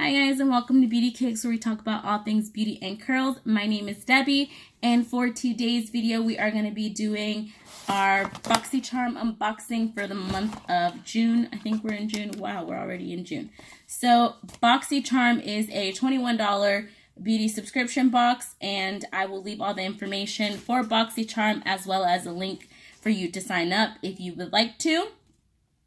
Hi guys, and welcome to Beauty Kicks, where we talk about all things beauty and curls. My name is Debbie, and for today's video we are going to be doing our BoxyCharm unboxing for the month of June. I think we're in June. Wow, we're already in June. So BoxyCharm is a $21 beauty subscription box, and I will leave all the information for BoxyCharm as well as a link for you to sign up if you would like to.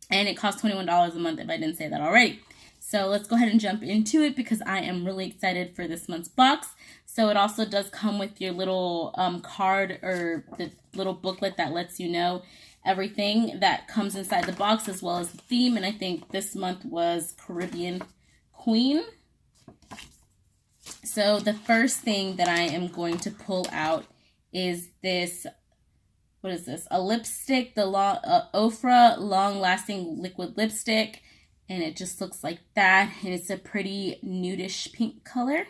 And it costs $21 a month if I didn't say that already. So let's go ahead and jump into it because I am really excited for this month's box. So it also does come with your little card or the little booklet that lets you know everything that comes inside the box as well as the theme. And I think this month was Caribbean Queen. So the first thing that I am going to pull out is this, what is this? A lipstick, the Ofra Long Lasting Liquid Lipstick. And it just looks like that. And it's a pretty nudish pink color.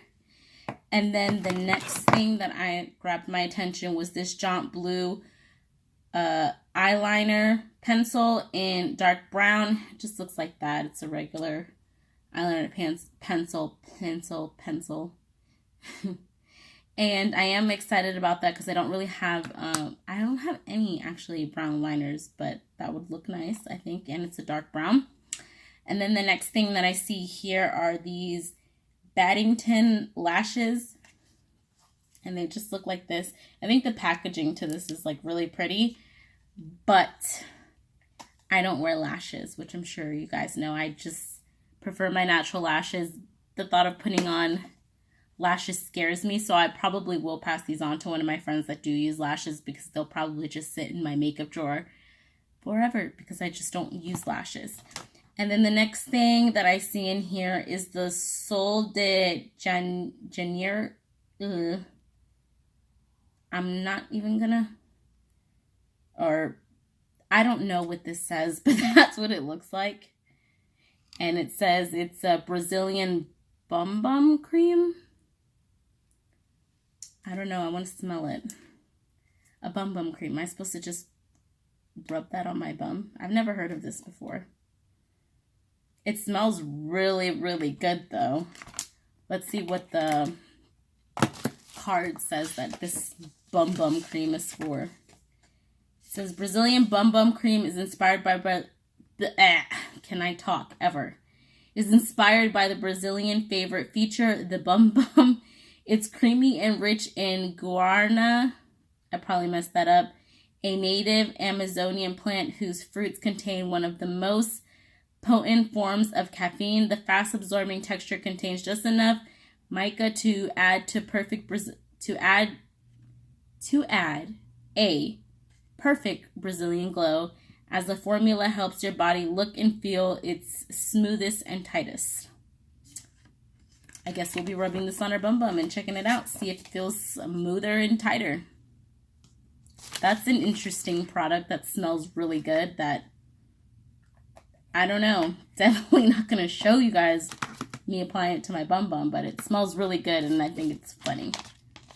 And then the next thing that I grabbed my attention was this Jonteblu eyeliner pencil in dark brown. It just looks like that. It's a regular eyeliner pencil. And I am excited about that because I don't really have, I don't have any actually brown liners, but that would look nice, I think. And it's a dark brown. And then the next thing that I see here are these Barrington lashes. And they just look like this. I think the packaging to this is like really pretty. But I don't wear lashes, which I'm sure you guys know. I just prefer my natural lashes. The thought of putting on lashes scares me. So I probably will pass these on to one of my friends that do use lashes because they'll probably just sit in my makeup drawer forever because I just don't use lashes. And then the next thing that I see in here is the Sol de Janeiro. I'm not even gonna, or I don't know what this says, but that's what it looks like. And it says it's a Brazilian bum cream. I don't know. I want to smell it. A bum cream. Am I supposed to just rub that on my bum? I've never heard of this before. It smells really, really good, though. Let's see what the card says that this bum cream is for. It says Brazilian bum cream is inspired by... Can I talk ever? Is inspired by the Brazilian favorite feature, the bum. It's creamy and rich in guarana. I probably messed that up. A native Amazonian plant whose fruits contain one of the most potent forms of caffeine. The fast-absorbing texture contains just enough mica to add a perfect Brazilian glow, as the formula helps your body look and feel its smoothest and tightest. I guess we'll be rubbing this on our bum and checking it out, see if it feels smoother and tighter. That's an interesting product that smells really good. That, I don't know, definitely not going to show you guys me applying it to my bum, but it smells really good and I think it's funny.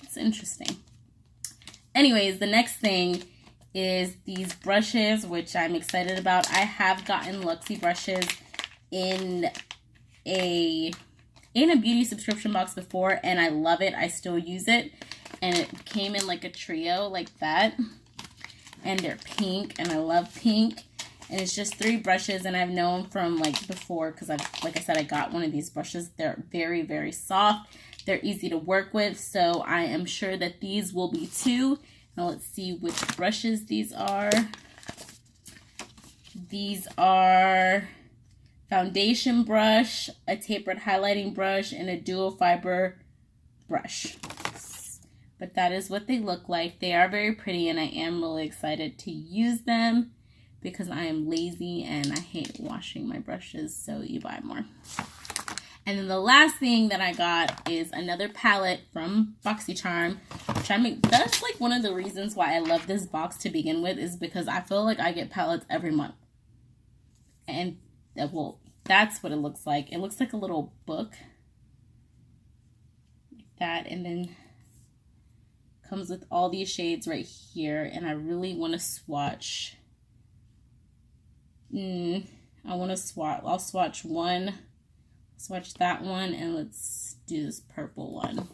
It's interesting. Anyways, the next thing is these brushes, which I'm excited about. I have gotten Luxie brushes in a beauty subscription box before, and I love it. I still use it, and it came in like a trio like that, and they're pink, and I love pink. And it's just 3 brushes, and I've known from like before because like I said, I got one of these brushes. They're very, very soft. They're easy to work with, so I am sure that these will be too. Now let's see which brushes these are. These are foundation brush, a tapered highlighting brush, and a dual fiber brush. But that is what they look like. They are very pretty, and I am really excited to use them because I am lazy and I hate washing my brushes, so you buy more. And then the last thing that I got is another palette from BoxyCharm, which that's like one of the reasons why I love this box to begin with, is because I feel like I get palettes every month. And well, that's what it looks like. It looks like a little book like that, and then comes with all these shades right here. And I really want to swatch. I'll swatch one Swatch that one, and let's do this purple one.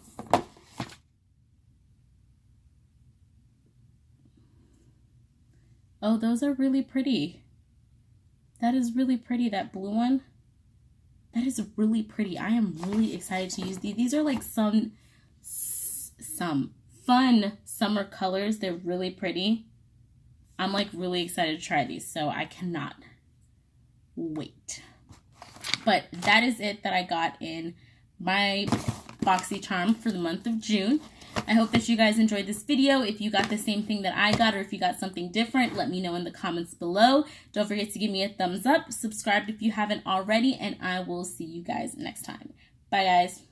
Oh, those are really pretty. That is really pretty, that blue one. That is really pretty. I am really excited to use these. These are like some fun summer colors. They're really pretty. I'm like really excited to try these, so I cannot wait. But that is it that I got in my Boxy charm for the month of June. I hope that you guys enjoyed this video. If you got the same thing that I got, or if you got something different, let me know in the comments below. Don't forget to give me a thumbs up, subscribe if you haven't already, and I will see you guys next time. Bye, guys.